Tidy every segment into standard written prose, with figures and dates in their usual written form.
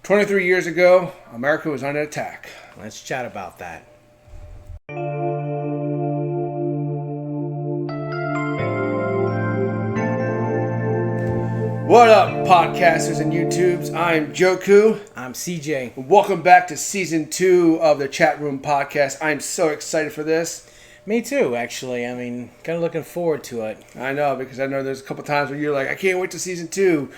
23 years ago, America was under attack. Let's chat about that. What up, podcasters and YouTubes? I'm Joku. I'm CJ. Welcome back to Season 2 of the Chat Room Podcast. I'm so excited for this. Me too, actually. I mean, kind of looking forward to it. I know, because I know there's a couple times where you're like, I can't wait to Season 2.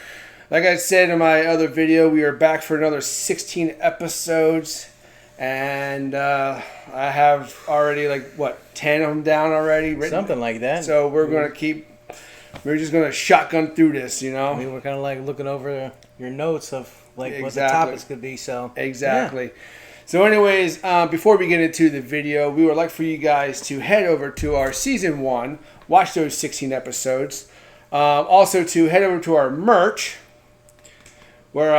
Like I said in my other video, we are back for another 16 episodes. And I have already, 10 of them down already written? Something like that. So we're just going to shotgun through this, you know? I mean, we're kind of like looking over your notes of what the topics could be, so. Exactly. Yeah. So anyways, before we get into the video, we would like for you guys to head over to our Season 1, watch those 16 episodes. Also to head over to our merch, where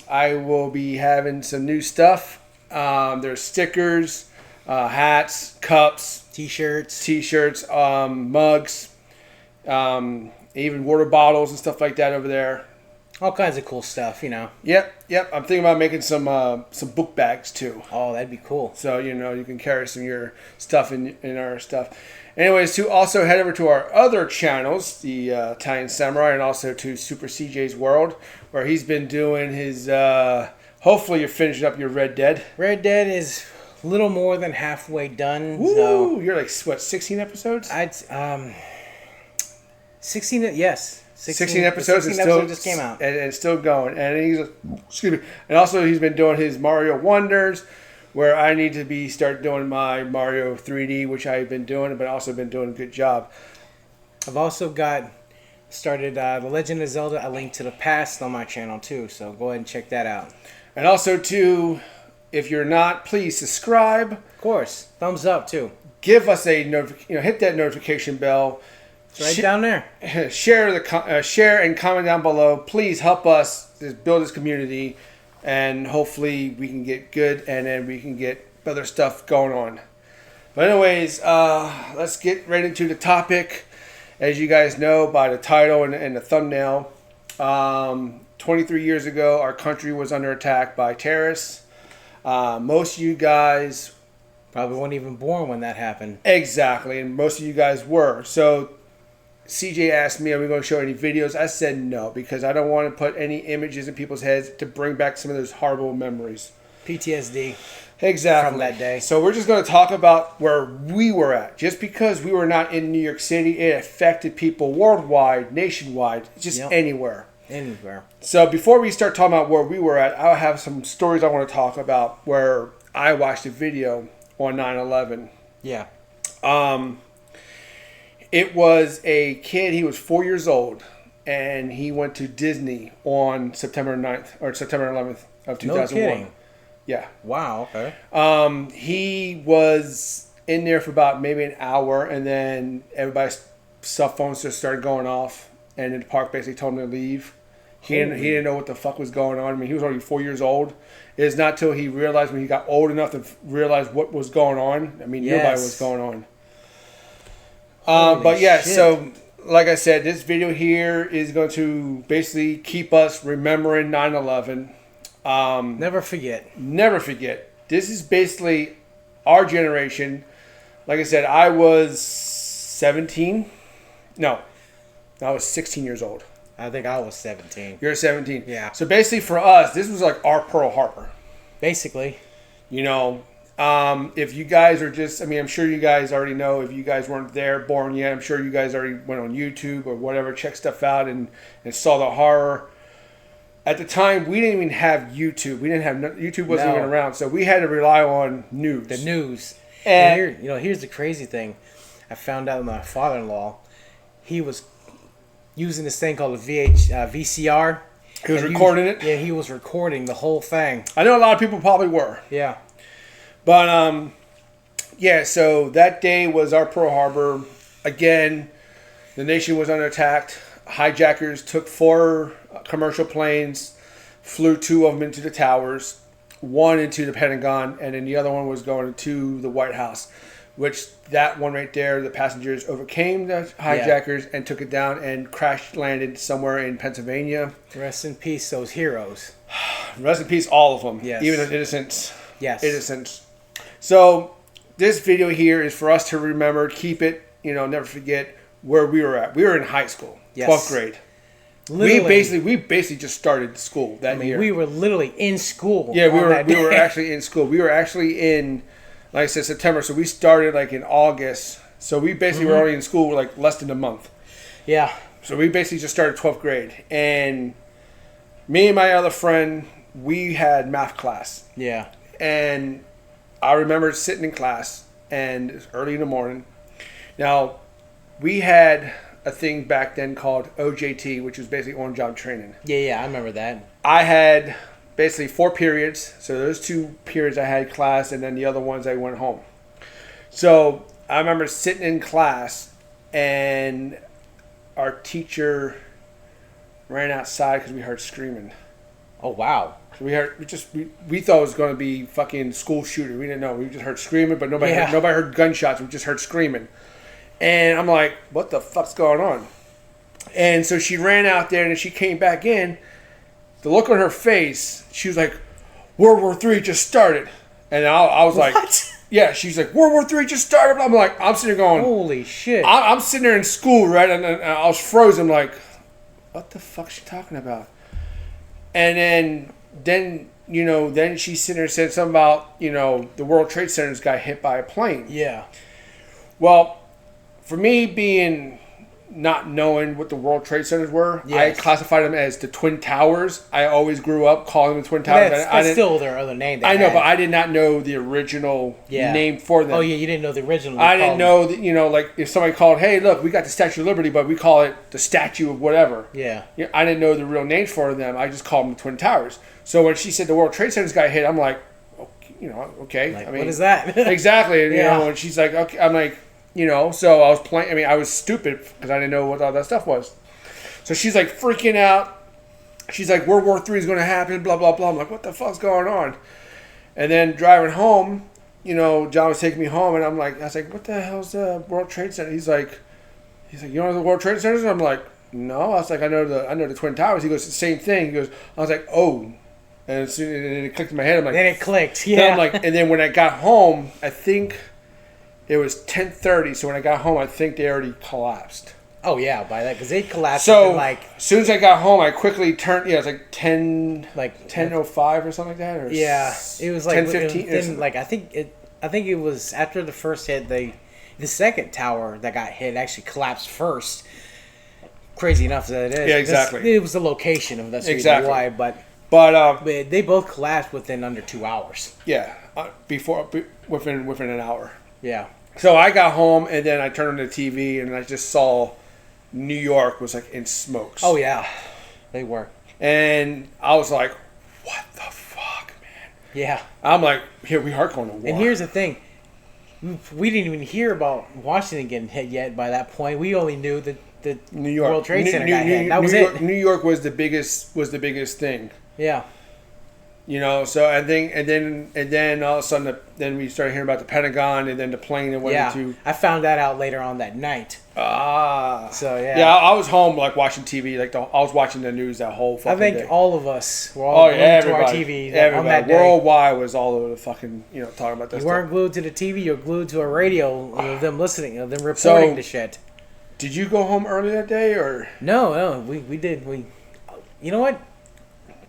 I will be having some new stuff. There's stickers, hats, cups, t-shirts, mugs, even water bottles and stuff like that over there. All kinds of cool stuff, you know. Yep. I'm thinking about making some book bags too. Oh, that'd be cool. So, you can carry some of your stuff in our stuff. Anyways, to also head over to our other channels, the Italian Samurai, and also to Super CJ's World, where he's been doing his, hopefully you're finishing up your Red Dead. Red Dead is a little more than halfway done. Woo! So You're 16 episodes? 16, yes. 16 episodes. 16 episodes just came out. And it's still going. And and also he's been doing his Mario Wonders, where I need to start doing my Mario 3D, which I've been doing, but also been doing a good job. I've also started The Legend of Zelda: A Link to the Past on my channel too, so go ahead and check that out. And also too, if you're not, please subscribe. Of course, thumbs up too. Give us a hit that notification bell. It's right down there. Share and comment down below. Please help us build this community, and hopefully we can get good, and then we can get other stuff going on. But anyways, let's get right into the topic. As you guys know by the title and the thumbnail, 23 years ago, our country was under attack by terrorists. Most of you guys probably weren't even born when that happened. Exactly, and most of you guys were. So CJ asked me, are we going to show any videos? I said no, because I don't want to put any images in people's heads to bring back some of those horrible memories. PTSD. Exactly. From that day. So we're just going to talk about where we were at. Just because we were not in New York City, it affected people worldwide, nationwide, just anywhere. Anywhere. So before we start talking about where we were at, I have some stories I want to talk about where I watched a video on 9/11. Yeah. It was a kid, he was 4 years old, and he went to Disney on September 9th, or September 11th of 2001. No kidding. Yeah. Wow, okay. He was in there for about maybe an hour, and then everybody's cell phones just started going off, and the park basically told him to leave. He didn't know what the fuck was going on. I mean, he was already 4 years old. It's not till he realized, when he got old enough to realize what was going on. I mean, nobody was going on. But yeah, shit. So like I said, this video here is going to basically keep us remembering 9/11. Never forget. Never forget. This is basically our generation. Like I said, I was 17. No, I was 16 years old. I think I was 17. You're 17. Yeah. So basically for us, this was like our Pearl Harbor. Basically. If you guys are I'm sure you guys already know, if you guys weren't born yet, I'm sure you guys already went on YouTube or whatever, checked stuff out and saw the horror. At the time, we didn't even have YouTube. YouTube wasn't even around, so we had to rely on news. The news. And here's the crazy thing. I found out my father-in-law, he was using this thing called a VCR. He was recording it? Yeah, he was recording the whole thing. I know a lot of people probably were. Yeah. But, so that day was our Pearl Harbor. Again, the nation was under attack. Hijackers took 4 commercial planes, flew 2 of them into the towers, 1 into the Pentagon, and then the other one was going to the White House. Which that one right there, the passengers overcame the hijackers and took it down and crash landed somewhere in Pennsylvania. Rest in peace, those heroes. Rest in peace, all of them. Yes. Even the innocents. Yes. Innocents. So this video here is for us to remember, keep it, never forget where we were at. We were in high school, Yes. 12th grade. Literally, We basically just started school that year. We were literally in school. Yeah, we were actually in school. We were actually in, like I said, September. So we started like in August. So we basically were only in school like less than a month. Yeah. So we basically just started 12th grade. And me and my other friend, we had math class. Yeah. And I remember sitting in class, and it was early in the morning. Now, we had a thing back then called OJT, which was basically on-job training. Yeah, I remember that. I had basically 4 periods. So those 2 periods I had class, and then the other ones I went home. So I remember sitting in class, and our teacher ran outside because we heard screaming. Oh, wow. So we thought it was going to be fucking school shooter. We didn't know. We just heard screaming, but nobody heard gunshots. We just heard screaming. And I'm like, what the fuck's going on? And so she ran out there, and she came back in. The look on her face, she was like, World War III just started. And I was like, what? Yeah, she's like, World War III just started. I'm sitting there going, holy shit. I'm sitting there in school, right? And I was frozen, like, what the fuck's she talking about? And then she sitting there and said something about, the World Trade Centers got hit by a plane. Yeah. Well, for me being not knowing what the World Trade Centers were, yes. I classified them as the Twin Towers. I always grew up calling them the Twin Towers. That's still their other name. I know, but I did not know the original name for them. Oh, yeah, you didn't know the original. I didn't know that, like if somebody called, hey, look, we got the Statue of Liberty, but we call it the Statue of whatever. Yeah. I didn't know the real names for them. I just called them the Twin Towers. So when she said the World Trade Centers got hit, I'm like, okay. Like, what is that? Exactly. And she's like, okay. I'm like, so I was playing. I was stupid because I didn't know what all that stuff was. So she's like freaking out. She's like, World War III is going to happen, blah, blah, blah. I'm like, what the fuck's going on? And then driving home, John was taking me home, and I was like, what the hell's the World Trade Center? He's like, you know the World Trade Center? I'm like, no. I was like, I know the Twin Towers. He goes, it's the same thing. He goes, I was like, oh. And it clicked in my head. I'm like, then it clicked. Yeah. Then I'm like, and then when I got home, I think it was 10:30. So when I got home, I think they already collapsed. Oh yeah, by that because they collapsed. So as soon as I got home, I quickly turned. Yeah, it was like 10:05 or something like that. Or it was like 10:15. Like I think it was after the first hit. The second tower that got hit actually collapsed first. Crazy enough that it is. Yeah, exactly. It was the location of that's exactly why, but they both collapsed within under 2 hours. Yeah, within an hour. Yeah. So I got home, and then I turned on the TV, and I just saw New York was like in smokes. Oh yeah, they were. And I was like, what the fuck, man? Yeah. I'm like, here we are going to war. And here's the thing. We didn't even hear about Washington getting hit yet by that point. We only knew that the New York World Trade Center got hit. That was it. New York was the biggest thing. Yeah. So I think, and then all of a sudden, then we started hearing about the Pentagon, and then the plane that went into. I found that out later on that night. So yeah. Yeah, I was home like watching TV, I was watching the news that whole fucking day. I think all of us were all glued to our TV on that day. Worldwide was all over the fucking talking about that. You weren't glued to the TV. You were glued to a radio of them listening, of them reporting the shit. Did you go home early that day or? No, we did. You know what?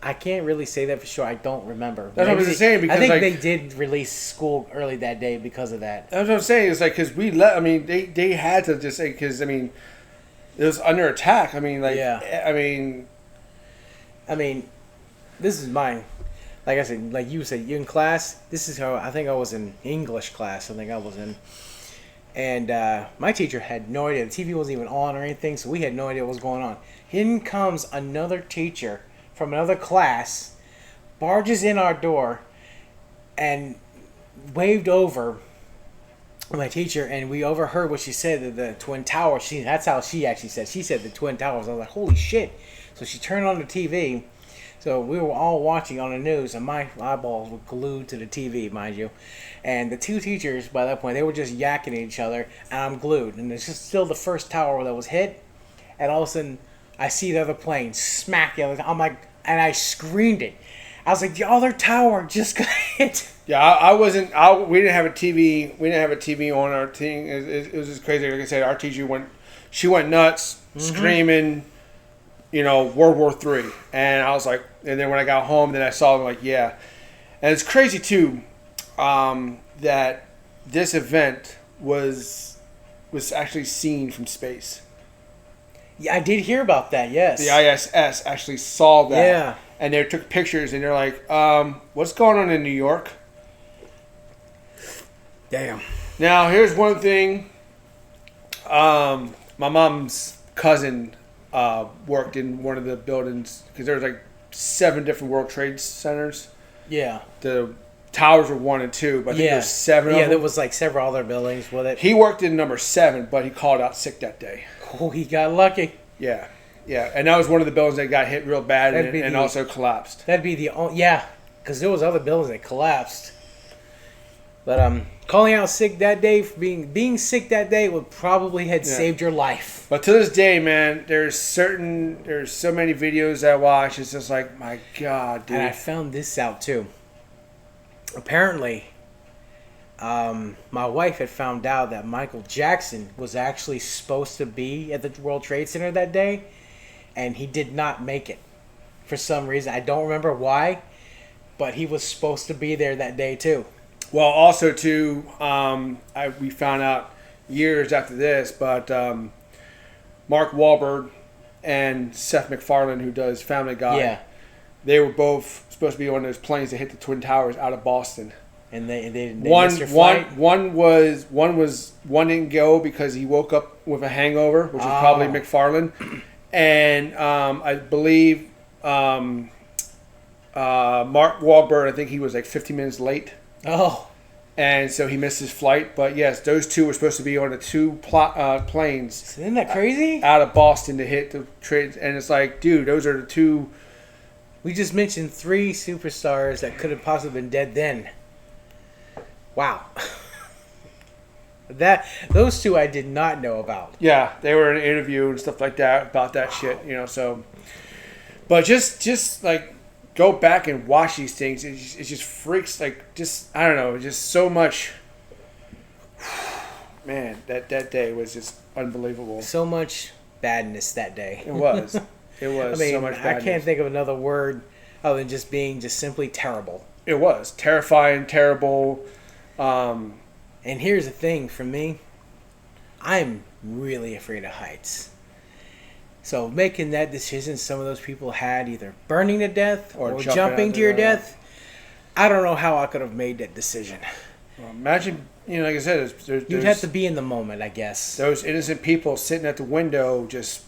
I can't really say that for sure. I don't remember. That's what I was saying because I think they did release school early that day because of that. That's what I'm saying. It's like because we let. I mean, they had to just say because it was under attack. I mean, this is mine. Like I said, like you said, you in class. This is how I think I was in English class. I think I was in, and my teacher had no idea. The TV wasn't even on or anything, so we had no idea what was going on. In comes another teacher from another class, barges in our door, and waved over my teacher, and we overheard what she said, that the Twin Towers, that's how she actually said. She said the Twin Towers. I was like, holy shit. So she turned on the TV. So we were all watching on the news, and my eyeballs were glued to the TV, mind you. And the two teachers, by that point, they were just yakking at each other, and I'm glued. And it's just still the first tower that was hit, and all of a sudden, I see the other plane smack the other. I'm like, and I screamed it. I was like, the other tower just got hit. Yeah, I wasn't. We didn't have a TV. We didn't have a TV on our thing. It was just crazy. Like I said, our teacher went. She went nuts, screaming. World War III, and I was like, and then when I got home, then I saw them like, yeah, and it's crazy too, that this event was actually seen from space. Yeah, I did hear about that. Yes, The ISS actually saw that. Yeah. And they took pictures, and they're like, what's going on in New York? Damn. Now, here's one thing. My mom's cousin worked in one of the buildings, because there was like 7 different World Trade Centers. Yeah. The towers were 1 and 2, but I think there's 7 of them. Yeah, there was like several other buildings with it. He worked in number 7, but he called out sick that day. Oh, he got lucky. Yeah. Yeah, and that was one of the buildings that got hit real bad and also collapsed. That'd be the only... Yeah, because there was other buildings that collapsed. But calling out sick that day, for being sick that day would probably have saved your life. But to this day, man, there's so many videos I watch. It's just like, my God, dude. And I found this out too. Apparently, my wife had found out that Michael Jackson was actually supposed to be at the World Trade Center that day, and he did not make it for some reason. I don't remember why, but he was supposed to be there that day too. Well, also too, we found out years after this, but Mark Wahlberg and Seth MacFarlane, who does Family Guy, they were both supposed to be on those planes that hit the Twin Towers out of Boston. And they missed their flight? One didn't go because he woke up with a hangover, which was probably MacFarlane, and I believe Mark Wahlberg, I think he was like 15 minutes late. Oh. And so he missed his flight. But yes, those 2 were supposed to be on the 2 planes. Isn't that crazy? Out of Boston to hit the trade. And it's like, dude, those are the 2. We just mentioned 3 superstars that could have possibly been dead then. Wow. Those 2 I did not know about. Yeah, they were in an interview and stuff like that about that shit, so. But just like, go back and watch these things. It just freaks, like, I don't know, just so much. Man, that day was just unbelievable. So much badness that day. It was. It was so much badness. I can't think of another word other than just being just simply terrible. It was. Terrifying, terrible. And here's the thing for me. I'm really afraid of heights. So making that decision, some of those people had either burning to death or jumping to your death. I don't know how I could have made that decision. Well, imagine, like I said, you'd have to be in the moment, I guess. Those innocent people sitting at the window just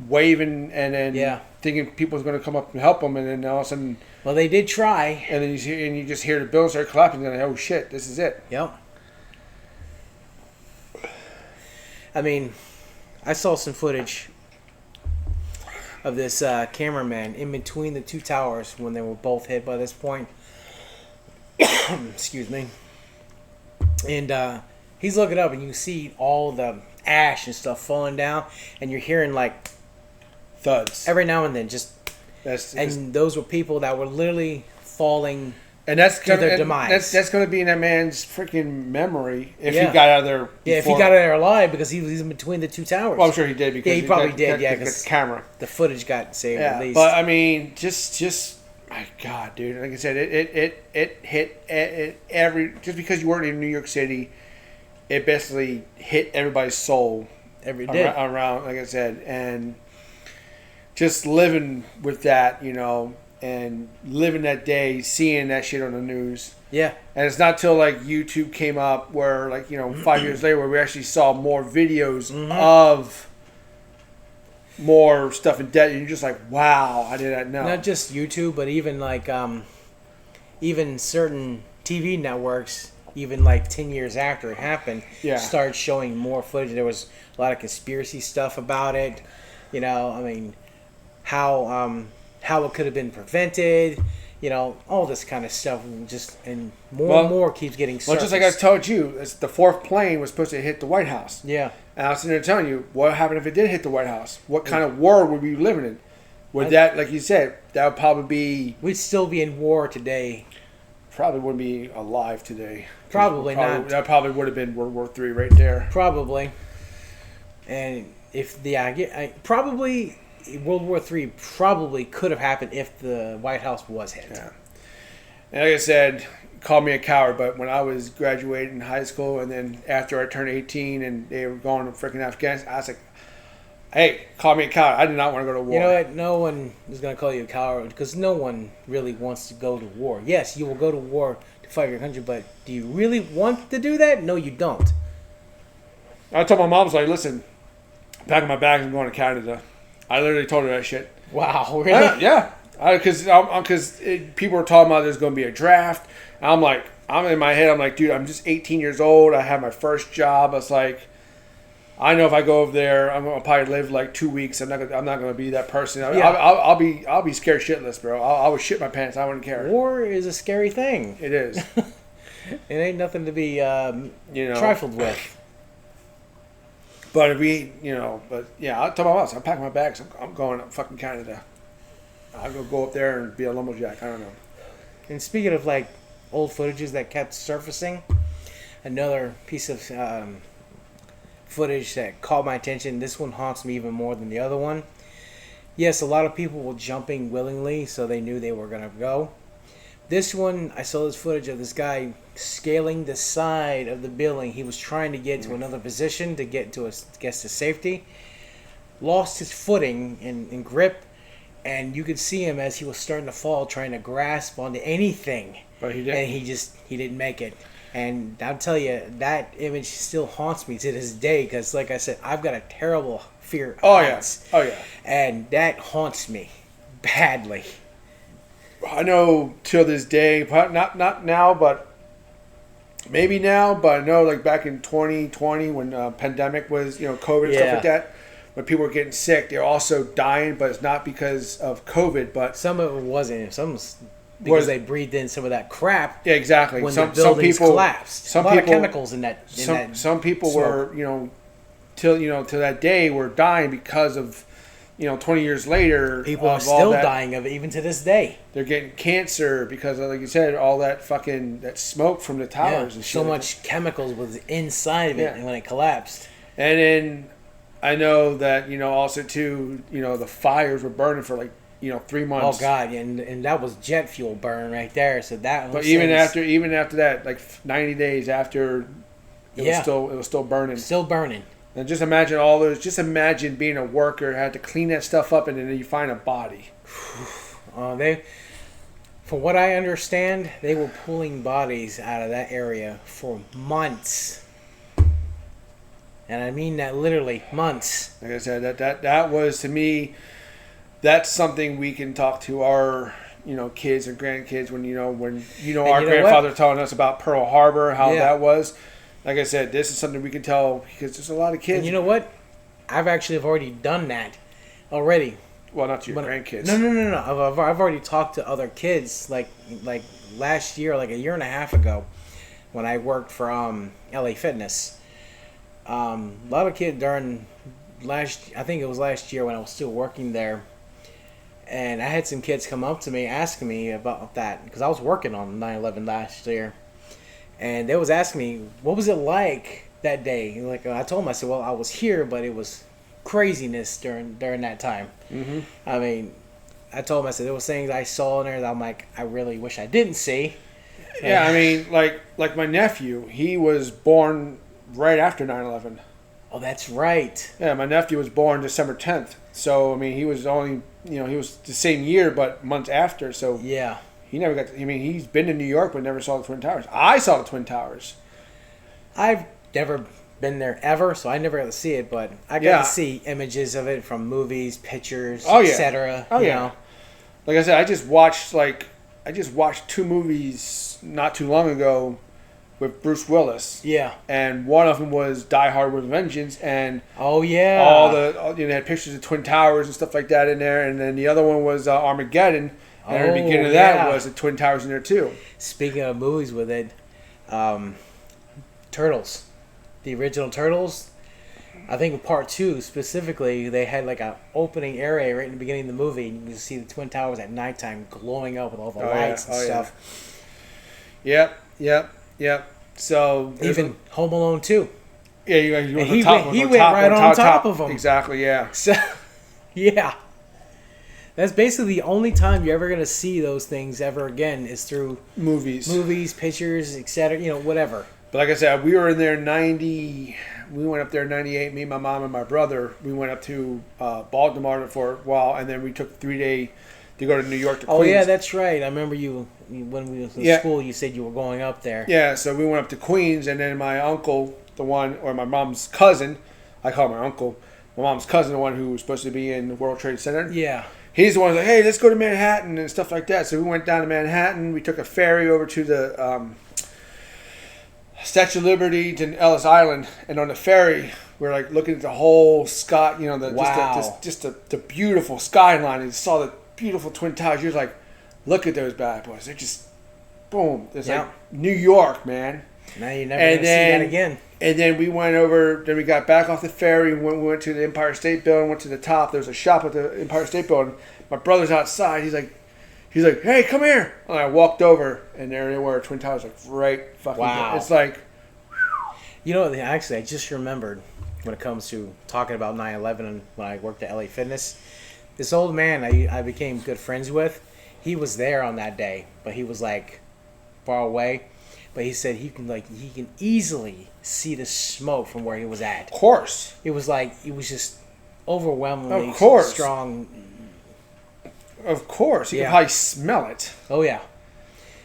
waving and then thinking people's going to come up and help them, and then all of a sudden... Well, they did try. And then you just hear the building start collapsing, and oh shit, this is it. Yep. I mean, I saw some footage of this cameraman in between the 2 towers when they were both hit by this point. Excuse me. And he's looking up, and you see all the ash and stuff falling down, and you're hearing like thuds every now and then. And those were people that were literally falling. And that's to their demise. That's going to be in that man's freaking memory if he got out of there. Yeah, if he got out of there alive, because he was in between the 2 towers. Well, I'm sure he did because he probably did. Yeah, because the camera, the footage got saved at least. But I mean, just my God, dude. Like I said, it hit every. Just because you weren't in New York City, it basically hit everybody's soul every day around. Like I said, and just living with that, and living that day, seeing that shit on the news. Yeah. And it's not till like YouTube came up where 5 years later where we actually saw more videos of more stuff in debt, and you're just like, wow, I did not know. Not just YouTube, but even even certain TV networks, even 10 years after it happened, started showing more footage. There was a lot of conspiracy stuff about it. I mean, how it could have been prevented, all this kind of stuff, and more keeps getting surfaced. Well, just like I told you, the 4th plane was supposed to hit the White House. Yeah. And I was sitting there telling you, what happened if it did hit the White House? What kind of world would we be living in? Would that, like you said, that would probably be... We'd still be in war today. Probably wouldn't be alive today. Probably not. That probably would have been World War III right there. Probably. And if probably World War III probably could have happened if the White House was hit. Yeah. And like I said, call me a coward, but when I was graduating high school and then after I turned 18 and they were going to freaking Afghanistan, I was like, hey, call me a coward. I did not want to go to war. You know what? No one is going to call you a coward because no one really wants to go to war. Yes, you will go to war to fight your country, but do you really want to do that? No, you don't. I told my mom, I was like, listen, I'm packing my bags and going to Canada. I literally told her that shit. Wow, really? Yeah. Because people were talking about there's going to be a draft. And I'm like, I'm in my head, I'm like, dude, I'm just 18 years old. I have my first job. I was like, I know if I go over there, I'm gonna probably live like 2 weeks. I'm not gonna be that person. I'll be scared shitless, bro. I would shit my pants. I wouldn't care. War is a scary thing. It is. It ain't nothing to be trifled with. But I told my boss, I'm packing my bags. I'm going to fucking Canada. I'll go up there and be a lumberjack. I don't know. And speaking of like old footages that kept surfacing, another piece of footage that caught my attention. This one haunts me even more than the other one. Yes, a lot of people were jumping willingly, so they knew they were going to go. This one, I saw this footage of this guy scaling the side of the building. He was trying to get to another position to get to safety. Lost his footing and grip, and you could see him as he was starting to fall, trying to grasp onto anything. But he didn't. And he didn't make it. And I'll tell you, that image still haunts me to this day because, like I said, I've got a terrible fear of heights. Oh, yeah. And that haunts me badly. I know till this day, not now, but maybe now, but I know like back in 2020 when pandemic was, COVID and stuff like that, when people were getting sick, they're also dying, but it's not because of COVID, but... Some of it wasn't. Some was... Because they breathed in some of that crap. Yeah, exactly. When the buildings collapsed. A lot of chemicals in that. Some people were, till that day were dying because of, 20 years later. People are still dying of it even to this day. They're getting cancer because, like you said, all that that smoke from the towers and shit. So much chemicals was inside of it when it collapsed. And then I know that also too, the fires were burning for like 3 months. Oh God, and that was jet fuel burn right there. So that. But even after that, like 90 days after, it was still burning. Still burning. And just imagine all those. Just imagine being a worker, had to clean that stuff up, and then you find a body. From what I understand, they were pulling bodies out of that area for months. And I mean that literally, months. Like I said, that was to me. That's something we can talk to our, kids and grandkids when our grandfather telling us about Pearl Harbor, how that was. Like I said, this is something we can tell because there's a lot of kids. And you know what? I've already done that already. Well, not to your grandkids. No. I've already talked to other kids like last year, like a year and a half ago, when I worked for LA Fitness. A lot of kids during I think it was last year when I was still working there. And I had some kids come up to me asking me about that because I was working on 9/11 last year, and they was asking me what was it like that day. Like I told them, I said, well, I was here, but it was craziness during that time. Mm-hmm. I mean, I told them, I said there was things I saw in there that I'm like, I really wish I didn't see. Yeah, I mean, like my nephew, he was born right after 9/11. Oh, that's right. Yeah, my nephew was born December 10th. So, I mean, he was only, he was the same year, but months after. So, yeah. He never got he's been to New York, but never saw the Twin Towers. I saw the Twin Towers. I've never been there ever, so I never got to see it, but I got to see images of it from movies, pictures, etc. Oh, yeah. Like I said, I just watched 2 movies not too long ago with Bruce Willis. Yeah. And one of them was Die Hard with a Vengeance, and all they had pictures of Twin Towers and stuff like that in there, and then the other one was Armageddon, and at the beginning of that was the Twin Towers in there too. Speaking of movies with it, Turtles. The original Turtles. I think in part 2 specifically, they had like a opening area right in the beginning of the movie, and you can see the Twin Towers at nighttime glowing up with all the lights and stuff. Yep. So even Home Alone 2. Yeah, you he went right on top of them. Exactly, yeah. So, yeah. That's basically the only time you're ever going to see those things ever again is through movies, pictures, etc. Whatever. But like I said, we were in there 90. We went up there in 98. Me, my mom, and my brother. We went up to Baltimore for a while, and then we took 3 day to go to New York to Queens. Oh yeah, that's right. I remember you when we were in school. You said you were going up there. Yeah, so we went up to Queens, and then my uncle, my mom's cousin, I call him my uncle. My mom's cousin, the one who was supposed to be in the World Trade Center. Yeah. He's the one who's like, hey, let's go to Manhattan and stuff like that. So we went down to Manhattan. We took a ferry over to the Statue of Liberty to Ellis Island. And on the ferry, we're like looking at the whole sky, just the beautiful skyline. And you saw the beautiful Twin Towers. You're like, look at those bad boys. They're just, boom. It's like New York, man. Now you're never going to see that again. And then we went over, then we got back off the ferry, we went to the Empire State Building, went to the top. There was a shop at the Empire State Building. My brother's outside. He's like, hey, come here. And I walked over, and there they were, Twin Towers, like right fucking there. It's like... Actually, I just remembered when it comes to talking about 9/11 and when I worked at LA Fitness. This old man I became good friends with, he was there on that day, but he was like far away. But he said he can easily see the smoke from where he was at. Of course. It was just overwhelmingly strong. Of course. You can probably smell it. Oh, yeah.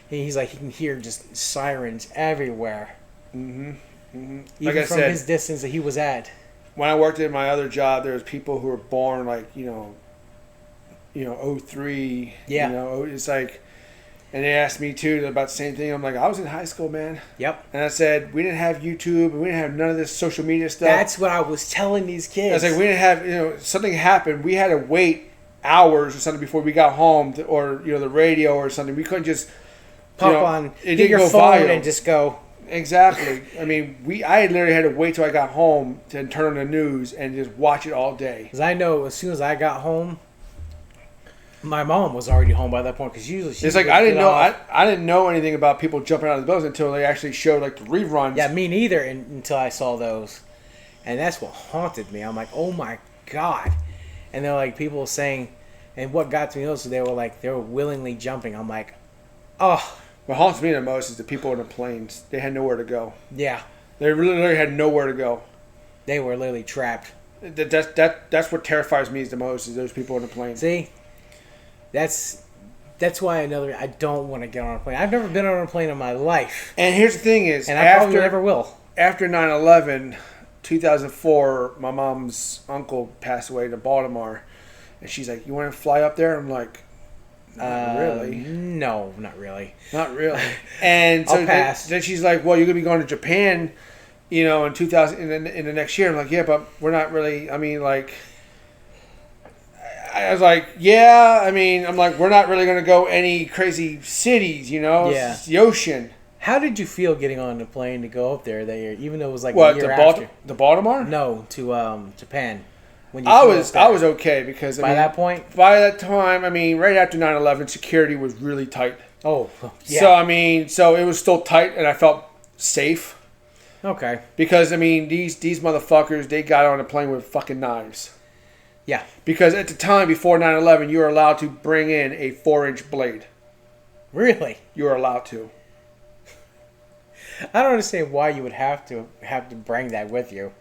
He's like, he can hear just sirens everywhere. Mm-hmm. Mm-hmm. Even like from his distance that he was at. When I worked at my other job, there was people who were born like, 03. Yeah. It's like... And they asked me, too, about the same thing. I'm like, I was in high school, man. Yep. And I said, we didn't have YouTube. And we didn't have none of this social media stuff. That's what I was telling these kids. I was like, we didn't have, something happened. We had to wait hours or something before we got home. Or, the radio or something. We couldn't just... Pop on, get your phone and just go. Exactly. I mean, I literally had to wait till I got home to turn on the news and just watch it all day. Because I know as soon as I got home... My mom was already home by that point because usually it's like I didn't know anything about people jumping out of the buildings until they actually showed like the reruns. Yeah, me neither until I saw those, and that's what haunted me. I'm like, oh my god, and they're like people saying, and what got to me also they were willingly jumping. I'm like, oh. What haunts me the most is the people in the planes. They had nowhere to go. Yeah, they literally had nowhere to go. They were literally trapped. That's what terrifies me the most is those people in the plane. See. That's why I don't want to get on a plane. I've never been on a plane in my life. And here's the thing is... And I probably never will. After 9/11, 2004, my mom's uncle passed away to Baltimore. And she's like, you want to fly up there? I'm like, not really. No, not really. Not really. And so then she's like, well, you're going to be going to Japan, in 2000 in the next year. I'm like, yeah, but we're not really... I mean, like... I was like, yeah, I'm like, we're not really going to go any crazy cities, Yeah. It's the ocean. How did you feel getting on the plane to go up there that year, even though it was like a year after? The Baltimore? No, to Japan. When I was okay because, by that point? By that time, right after 9/11, security was really tight. Oh, yeah. So it was still tight and I felt safe. Okay. Because, these motherfuckers, they got on a plane with fucking knives. Yeah. Because at the time, before 9/11, you were allowed to bring in a 4-inch blade. Really? You were allowed to. I don't understand why you would have to bring that with you.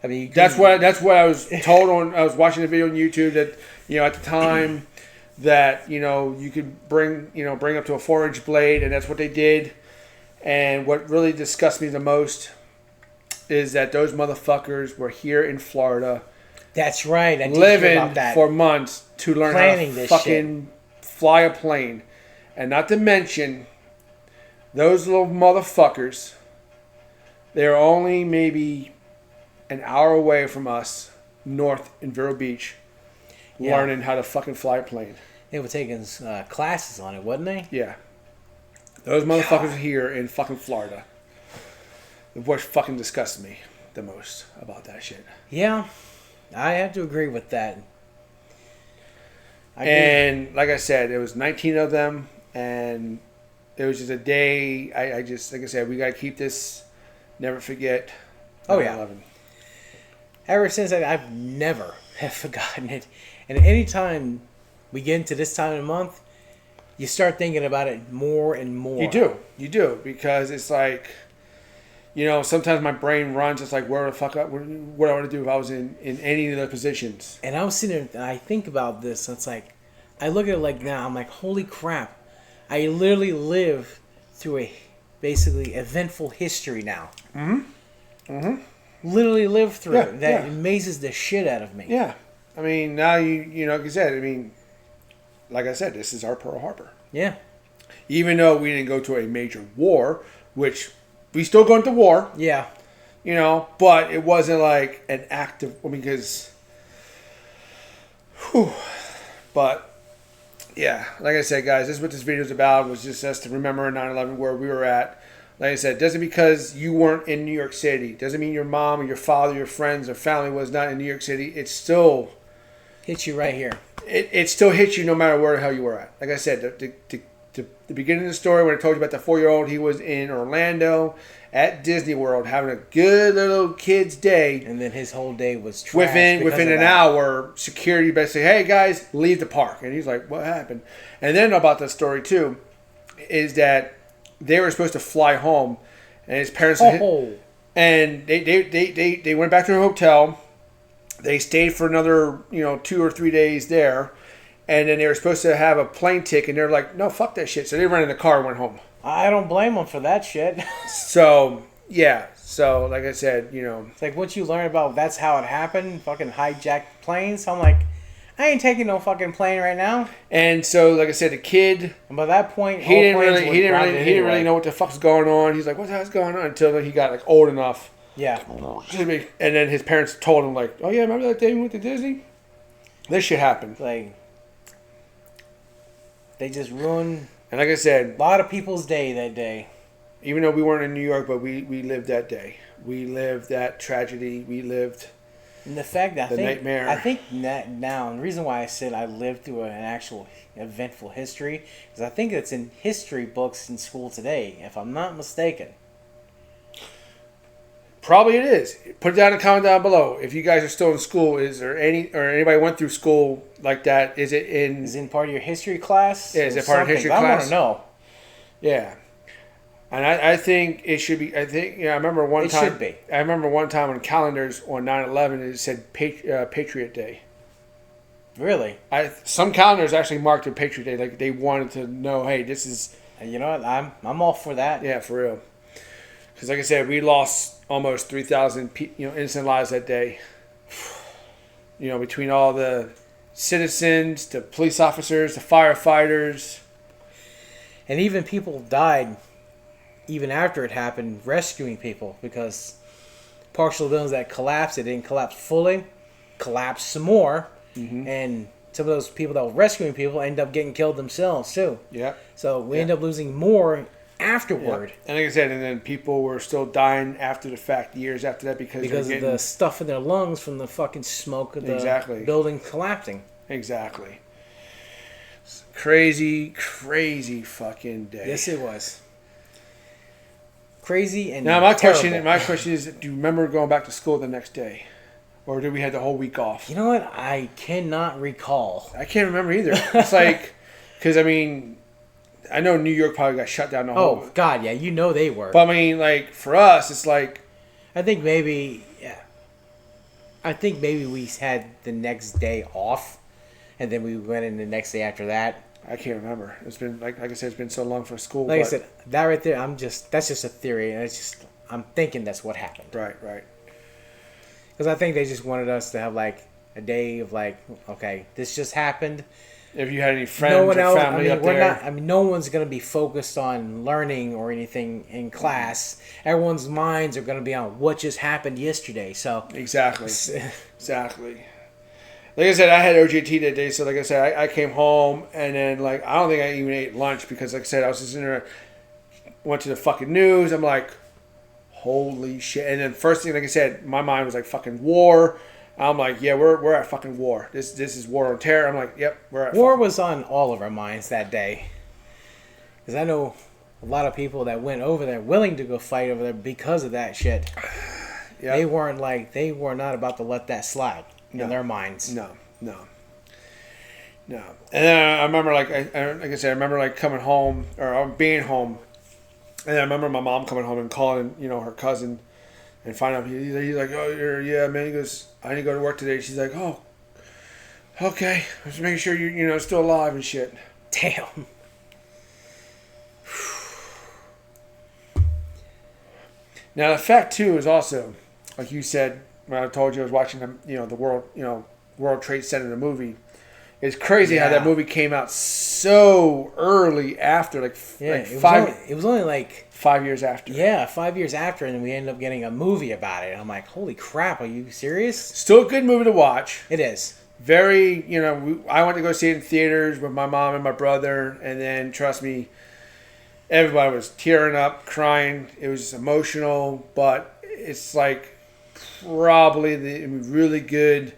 That's what I was told I was watching the video on YouTube that, at the time that, you could bring up to a 4-inch blade, and that's what they did. And what really disgusts me the most is that those motherfuckers were here in Florida. That's right. Living for months to learn how to fucking fly a plane. And not to mention, those little motherfuckers, they're only maybe an hour away from us, north in Vero Beach, learning how to fucking fly a plane. They were taking classes on it, wasn't they? Yeah. Those motherfuckers are here in fucking Florida. Which fucking disgusts me. the most about that shit. Yeah, I have to agree with that. And like I said, it was 19 of them, and it was just a day. I just, like I said, we got to keep this, never forget. Oh, yeah. 9/11. Ever since I've never have forgotten it. And anytime we get into this time of the month, you start thinking about it more and more. You do, because it's like, you know, sometimes my brain runs. It's like, where the fuck, what I want to do if I was in any of the positions. And I was sitting there and I think about this. And it's like, I look at it like now, I'm like, holy crap. I literally live through a basically eventful history now. Mm-hmm. Mm-hmm. Literally live through it. That amazes the shit out of me. Yeah. I mean, now you know, like I said, I mean, like I said, this is our Pearl Harbor. Yeah. Even though we didn't go to a major war, which we still going to war. Yeah. You know, but it wasn't like an active, I mean, because, but, yeah, like I said, guys, this is what this video is about, was just us to remember 9/11 where we were at. Like I said, it doesn't because you weren't in New York City, doesn't mean your mom or your father, your friends or family was not in New York City. It still hits you right here. It still hits you no matter where the hell you were at. Like I said, the beginning of the story when I told you about the 4-year-old, he was in Orlando at Disney World having a good little kid's day. And then his whole day was trash. Within an hour, security basically, hey guys, leave the park. And he's like, what happened? And then about the story too, is that they were supposed to fly home, and his parents and they went back to their hotel. They stayed for another 2 or 3 days there, and then they were supposed to have a plane ticket, and they're like, no, fuck that shit. So they ran in the car and went home. I don't blame them for that shit. So yeah, so like I said, it's like once you learn about that's how it happened, fucking hijacked planes. So I'm like, I ain't taking no fucking plane right now. And so, like I said, the kid. And by that point, he didn't really know what the fuck's going on. He's like, what the hell's going on? Until he got like old enough. Yeah. And then his parents told him like, oh yeah, remember that day we went to Disney? This shit happened. Like, they just ruined. And like I said, a lot of people's day that day. Even though we weren't in New York, but we lived that day. We lived that tragedy. We lived. And the fact that nightmare. I think that now, and the reason why I said I lived through an actual eventful history is I think it's in history books in school today, if I'm not mistaken. Probably it is. Put it down in the comment down below. If you guys are still in school, is there anybody went through school like that? Is it in part of your history class? Yeah, is it part of history class? I want to know. Yeah. And I think it should be. I think I remember one time. It should be. I remember one time on calendars on 9/11 it said Patriot Day. Really? Some calendars actually marked it Patriot Day, like they wanted to know, hey, this is. You know what? I'm all for that. Yeah, for real. Because like I said, we lost almost 3,000 innocent lives that day. Between all the citizens, the police officers, the firefighters, and even people died. Even after it happened, rescuing people, because partial buildings that collapsed, it didn't collapse fully, collapsed some more, and some of those people that were rescuing people end up getting killed themselves too. Yeah. So we end up losing more afterward. Yeah. And like I said, and then people were still dying after the fact, years after that, because of the stuff in their lungs from the fucking smoke of the building collapsing. Exactly. Crazy, crazy fucking day. Yes, it was. Crazy and now my question is, do you remember going back to school the next day, or did we have the whole week off? You know what? I cannot recall. I can't remember either. It's like, because I mean, I know New York probably got shut down the whole. Oh God, yeah, they were. But I mean, like for us, it's like. I think maybe we had the next day off, and then we went in the next day after that. I can't remember. It's been like I said, it's been so long for school. Like I said, that right there, that's just a theory, and I'm thinking that's what happened. Right. Because I think they just wanted us to have like a day of like, okay, this just happened. If you had any friends or family up there, no one's gonna be focused on learning or anything in class. Everyone's minds are gonna be on what just happened yesterday. So exactly. Like I said, I had OJT that day, so like I said, I came home, and then like I don't think I even ate lunch because like I said, I was just in there, went to the fucking news. I'm like, Holy shit. And then first thing, like I said, my mind was like fucking war. I'm like, yeah, we're at fucking war. This is war on terror. I'm like, yep, we're at war was on all of our minds that day. Because I know a lot of people that went over there willing to go fight over there because of that shit. Yep. They were not about to let that slide in their minds. No. And then I remember, like I said, I remember like coming home or being home, and I remember my mom coming home and calling, her cousin, and finding out he's like, oh yeah, man. He goes, I need to go to work today. She's like, oh, okay, just making sure you're still alive and shit. Damn. Now the fact too is also, like you said when I told you I was watching the World Trade Center, the movie. It's crazy how that movie came out so early after, it was only like 5 years after. Yeah, 5 years after, and we ended up getting a movie about it. I'm like, holy crap, are you serious? Still a good movie to watch. It is. Very, I went to go see it in theaters with my mom and my brother, and then, trust me, everybody was tearing up, crying. It was emotional, but it's like probably really good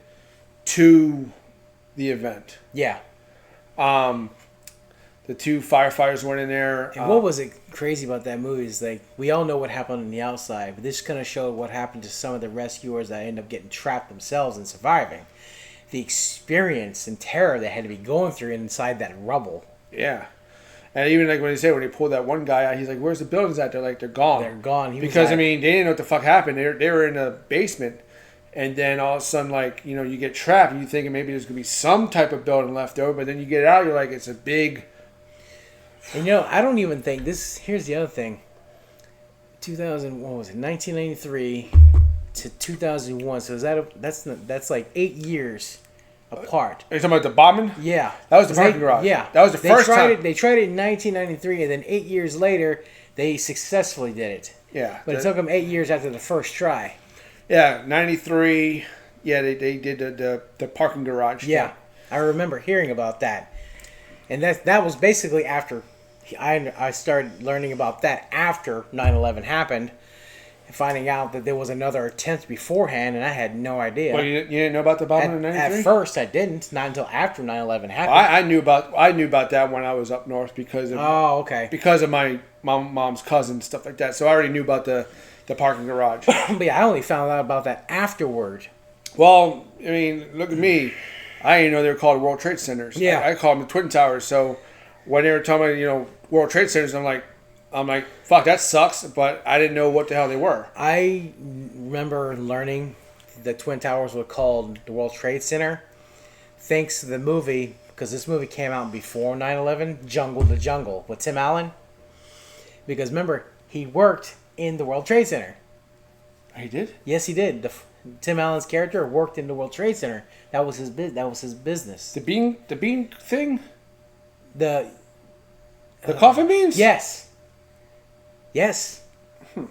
to the event. Yeah. The two firefighters went in there. And what was it crazy about that movie is like we all know what happened on the outside, but this kind of showed what happened to some of the rescuers that end up getting trapped themselves and surviving. The experience and terror they had to be going through inside that rubble. Yeah. And even like when they pulled that one guy out, he's like, "Where's the buildings at?" They're like, "They're gone." They're gone. They didn't know what the fuck happened. They were in a basement. And then all of a sudden, you get trapped. And you're thinking maybe there's going to be some type of building left over. But then you get out, you're like, it's a big... And I don't even think this... Here's the other thing. 1993 to 2001. So that's like 8 years apart. Are you talking about the bombing? Yeah. That was the parking garage. Yeah. That was the first time. They tried it in 1993, and then 8 years later, they successfully did it. Yeah. But it took them 8 years after the first try. Yeah, 93. Yeah, they did the parking garage. Yeah, thing. I remember hearing about that, and that was basically after I started learning about that after 9/11 happened, and finding out that there was another attempt beforehand, and I had no idea. Well, you didn't know about the bombing in 93? At first, I didn't. Not until after 9/11 happened. I knew about that when I was up north because of because of my mom's cousin and stuff like that. So I already knew about the parking garage. But yeah, I only found out about that afterward. Well, I mean, look at me. I didn't know they were called World Trade Centers. Yeah. I called them the Twin Towers. So when they were talking about, World Trade Centers, I'm like, fuck, that sucks. But I didn't know what the hell they were. I remember learning the Twin Towers were called the World Trade Center thanks to the movie, because this movie came out before 9/11, Jungle to Jungle, with Tim Allen. Because remember, he worked in the World Trade Center. He did? Yes, he did. Tim Allen's character worked in the World Trade Center. That was his business. The bean thing? The coffin beans? Yes.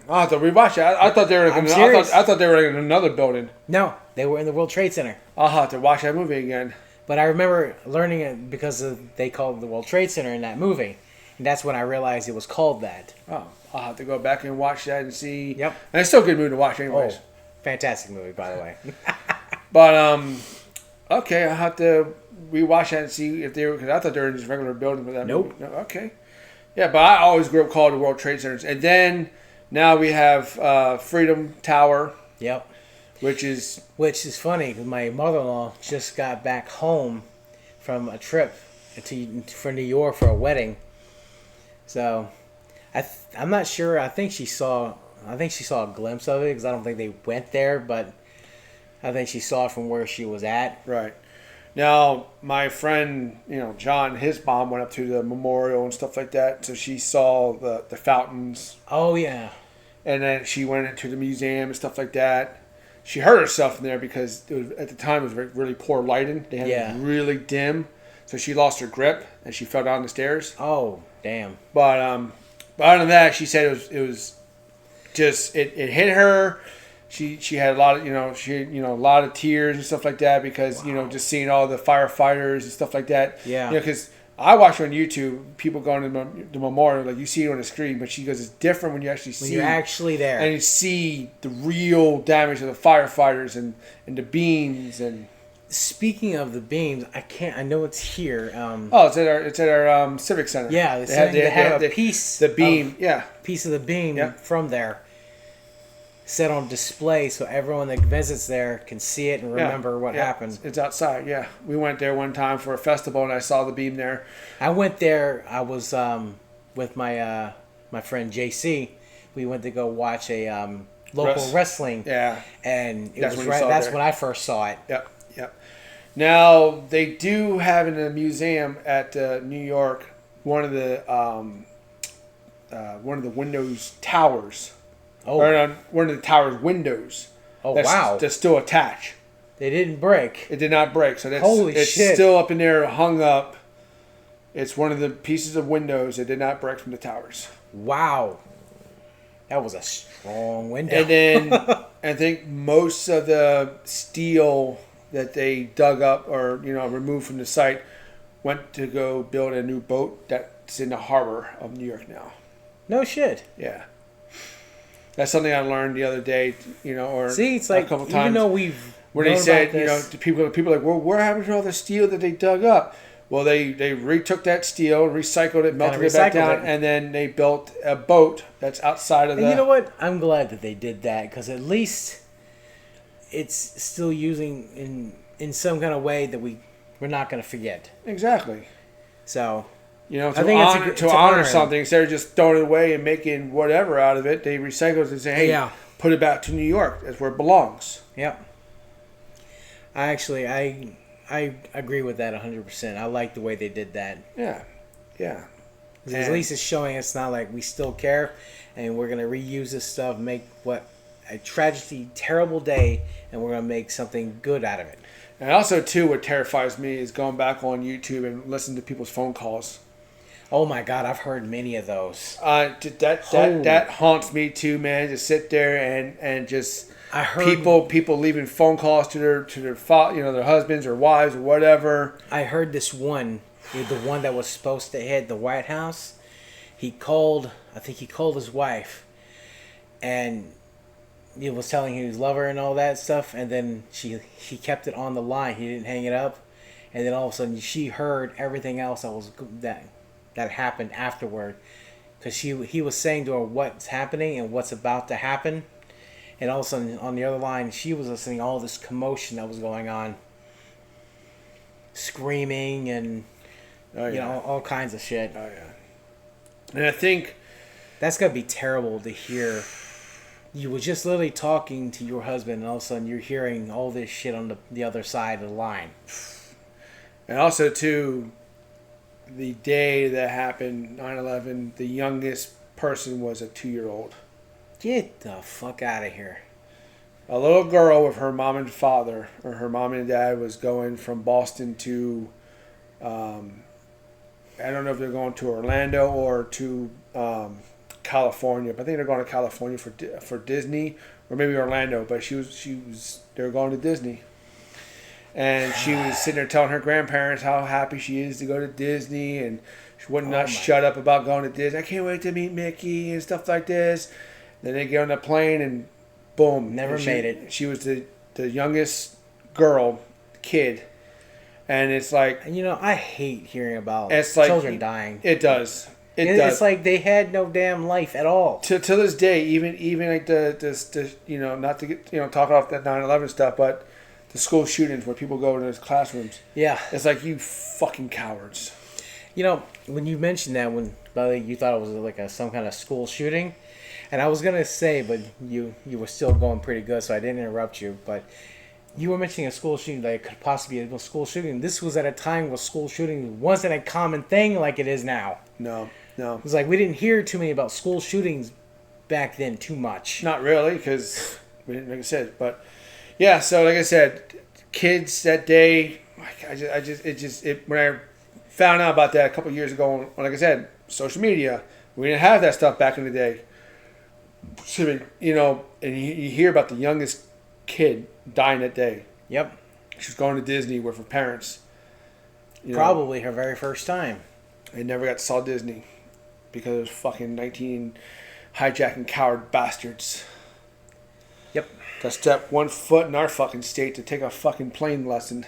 I'll have to rewatch it. I thought they were I thought they were in another building. No, they were in the World Trade Center. I'll have to watch that movie again. But I remember learning it because they called it the World Trade Center in that movie. And that's when I realized it was called that. Oh, I'll have to go back and watch that and see. Yep. And it's still a good movie to watch anyways. Oh, fantastic movie, by the way. But, okay, I'll have to rewatch that and see if they were, because I thought they were in just regular buildings with that movie. No, okay. Yeah, but I always grew up calling the World Trade Centers. And then, now we have Freedom Tower. Yep. Which is funny, because my mother-in-law just got back home from a trip for New York for a wedding. So, I'm not sure. I think she saw a glimpse of it because I don't think they went there, but I think she saw it from where she was at. Right. Now, my friend, John, his mom went up to the memorial and stuff like that, so she saw the fountains. Oh yeah. And then she went into the museum and stuff like that. She hurt herself in there because at the time it was really poor lighting. They had it really dim, so she lost her grip and she fell down the stairs. Oh. Damn. But other than that, she said it was just it hit her. She had a lot of a lot of tears and stuff like that because just seeing all the firefighters and stuff like that. Yeah. Because I watch on YouTube, people going to the memorial, like you see it on the screen, but she goes, it's different when you actually see. When you're actually there. And you see the real damage to the firefighters and the beams and. Speaking of the beams, I know it's here. It's at our civic center. Yeah, they have a piece. The beam, piece of the beam from there, set on display so everyone that visits there can see it and remember what happened. It's outside. Yeah, we went there one time for a festival and I saw the beam there. I went there. I was with my friend JC. We went to go watch a local wrestling. Yeah, and that's when I first saw it. Yep. Now they do have in a museum at New York one of the windows towers. Oh, or one of the tower's windows. Oh, wow! That's still attached. They didn't break. It did not break. So it's shit. Still up in there, hung up. It's one of the pieces of windows that did not break from the towers. Wow, that was a strong window. And then I think most of the steel that they dug up or removed from the site went to go build a new boat that's in the harbor of New York now. No shit. Yeah. That's something I learned the other day, or see, it's like a couple even times. though we've where they said, to people are like, well, where happened to all the steel that they dug up? Well, they retook that steel, recycled it, melted it back down, and then they built a boat that's outside of and you know what? I'm glad that they did that because at least it's still using in some kind of way that we're not going to forget. Exactly. So, I think to honor something instead of just throwing it away and making whatever out of it, they recycle it and say, "Hey, put it back to New York. That's where it belongs." Yep. I agree with that 100%. I like the way they did that. Yeah. At least it's showing us not like we still care, and we're going to reuse this stuff, make what a tragedy, terrible day, and we're going to make something good out of it. And also, too, what terrifies me is going back on YouTube and listening to people's phone calls. Oh my God, I've heard many of those. That haunts me too, man. Just sit there and just I heard people leaving phone calls to their their husbands or wives or whatever. I heard this one, the one that was supposed to hit the White House. I think he called his wife, and he was telling his lover and all that stuff, and then he kept it on the line. He didn't hang it up, and then all of a sudden she heard everything else that happened afterward, because he was saying to her what's happening and what's about to happen, and all of a sudden on the other line she was listening to all this commotion that was going on, screaming and all kinds of shit. Oh yeah, and I think that's gotta be terrible to hear. You were just literally talking to your husband, and all of a sudden you're hearing all this shit on the other side of the line. And also, too, the day that happened, 9/11, the youngest person was a 2-year-old. Get the fuck out of here. A little girl with her mom and father, or her mom and dad, was going from Boston to, I don't know if they're going to Orlando or to California, but I think they're going to California for Disney, or maybe Orlando. But they were going to Disney, and she was sitting there telling her grandparents how happy she is to go to Disney, and she would not shut up about going to Disney. I can't wait to meet Mickey and stuff like this. Then they get on the plane and boom, never made it. She was the youngest kid, and it's like, I hate hearing about children dying. It does. It does. It's like they had no damn life at all. To this day, even like the not to get talk off that 9/11 stuff, but the school shootings where people go into those classrooms. Yeah, it's like, you fucking cowards. When you mentioned that, by the way, you thought it was like some kind of school shooting, and I was gonna say, but you were still going pretty good, so I didn't interrupt you. But you were mentioning a school shooting that could possibly be a school shooting. This was at a time where school shooting wasn't a common thing like it is now. No. It was like we didn't hear too many about school shootings back then too much. Not really, because we didn't, like I said. But yeah, so like I said, kids that day, when I found out about that a couple of years ago, like I said, social media, we didn't have that stuff back in the day. So, and you hear about the youngest kid dying that day. Yep. She was going to Disney with her parents. Probably her very first time. I never got to saw Disney because of those fucking 19 hijacking coward bastards. Yep. To step one foot in our fucking state to take a fucking plane lesson.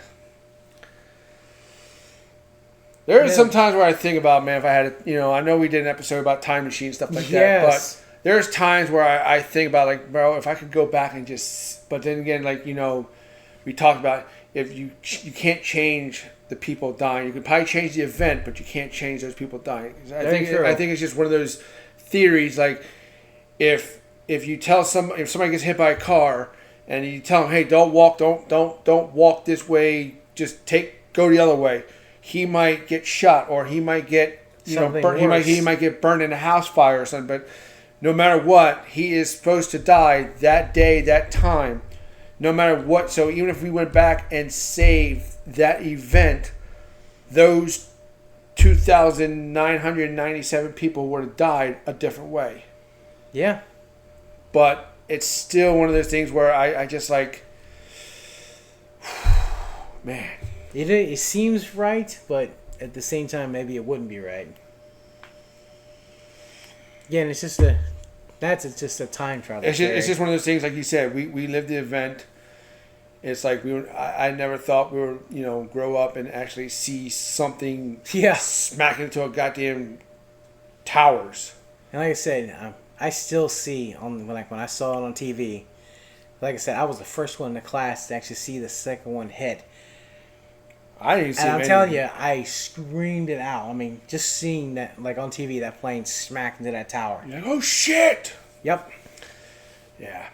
There are some times where I think about, man, if I had, I know we did an episode about time machines, stuff like that, but there's times where I think about, like, bro, if I could go back and just, but then again, like, we talked about, if you can't change the people dying, you can probably change the event, but you can't change those people dying. I think it's just one of those theories, like, if you tell if somebody gets hit by a car, and you tell them, hey, don't walk this way, just go the other way. He might get shot, or he might get burnt. He might get burned in a house fire or something. But no matter what, he is supposed to die that day, that time. No matter what. So even if we went back and saved that event, those 2,997 people would have died a different way. Yeah. But it's still one of those things where I just like, man. It seems right, but at the same time, maybe it wouldn't be right. Again, it's just a time travel. It's just one of those things, like you said. We lived the event. It's like I never thought we were grow up and actually see something smack into a goddamn towers. And like I said, I still see when I saw it on TV. Like I said, I was the first one in the class to actually see the second one hit. I didn't see it. And I'm telling you, I screamed it out. I mean, just seeing that, like on TV, that plane smacked into that tower. You're like, oh shit! Yep. Yeah.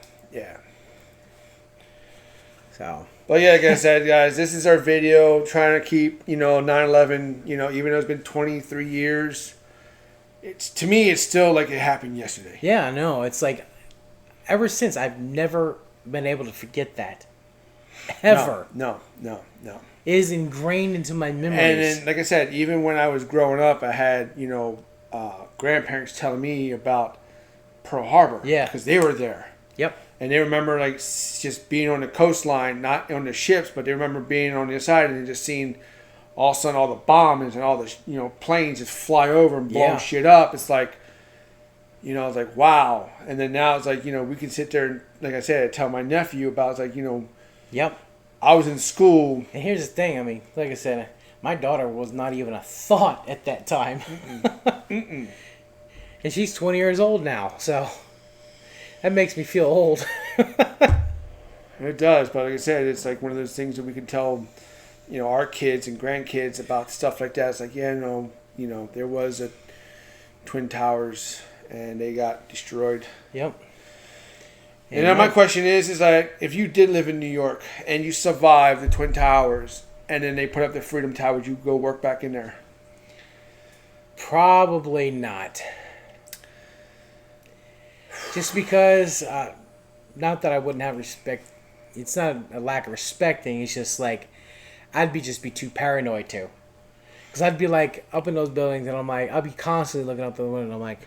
So. But yeah, like I said, guys, this is our video trying to keep 9/11. Even though it's been 23 years, to me it's still like it happened yesterday. Yeah, I know. It's like ever since I've never been able to forget that. Ever. No. It is ingrained into my memories. And then, like I said, even when I was growing up, I had, grandparents telling me about Pearl Harbor. Yeah. Because they were there. Yep. And they remember, like, just being on the coastline, not on the ships, but they remember being on the other side and just seeing all of a sudden all the bombs and all the, planes just fly over and blow shit up. It's like, it's like, wow. And then now it's like, we can sit there and, like I said, tell my nephew about, it's like, Yep. I was in school. And here's the thing. I mean, like I said, my daughter was not even a thought at that time. Mm-mm. And she's 20 years old now, so that makes me feel old. It does, but like I said, it's like one of those things that we can tell, our kids and grandkids about stuff like that. It's like, there was a Twin Towers and they got destroyed. Yep. And now my question is like, if you did live in New York and you survived the Twin Towers and then they put up the Freedom Tower, would you go work back in there? Probably not. Just because, not that I wouldn't have respect. It's not a lack of respecting. It's just like, I'd be too paranoid too. Because I'd be like up in those buildings and I'm like, I'll be constantly looking up the window and I'm like.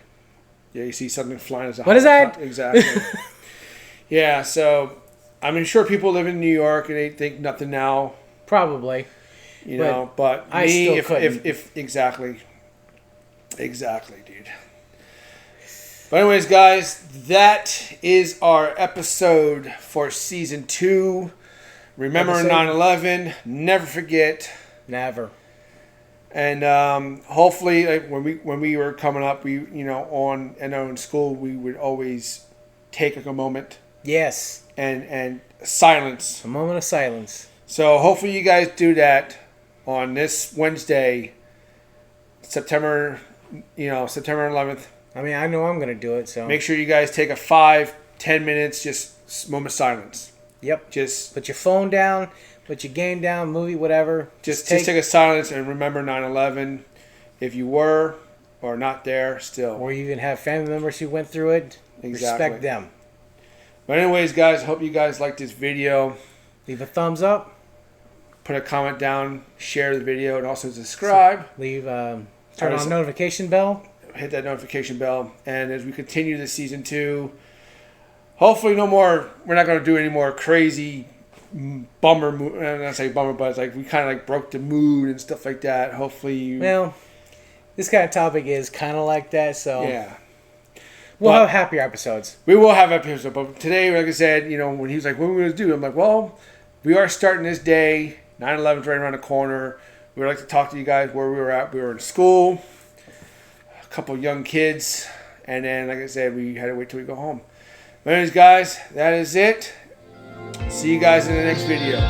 Yeah, you see something flying as a what is that? Exactly. Yeah, so, I mean, sure, people live in New York and they think nothing now. Probably. But I me, still if exactly, dude. But anyways, guys, that is our episode for season 2. Remember 9/11. Never forget. Never. And hopefully, like, when we were coming up, we in school, we would always take a moment. Yes. And silence. A moment of silence. So hopefully you guys do that on this Wednesday, September 11th. I mean, I know I'm going to do it, so. Make sure you guys take a 5-10 minutes, just moment of silence. Yep. Just put your phone down, put your game down, movie, whatever. Just take a silence and remember 9/11. If you were or not there, still. Or you even have family members who went through it. Exactly. Respect them. But anyways, guys, hope you guys liked this video. Leave a thumbs up. Put a comment down. Share the video, and also subscribe. Leave. Turn on notification bell. Hit that notification bell. And as we continue this season 2, hopefully we're not going to do any more crazy bummer mood. I'm not saying bummer, but it's like we kind of like broke the mood and stuff like that. Hopefully, Well, this kind of topic is kind of like that, so yeah. we'll But have happier episodes. we will have episodes. But today, like I said, when he was like, "What are we going to do?" I'm like, "Well, we are starting this day. 9/11's right around the corner. We would like to talk to you guys where we were at. We were in school, a couple young kids, and then, like I said, we had to wait till we go home. But anyways, guys, that is it. See you guys in the next video.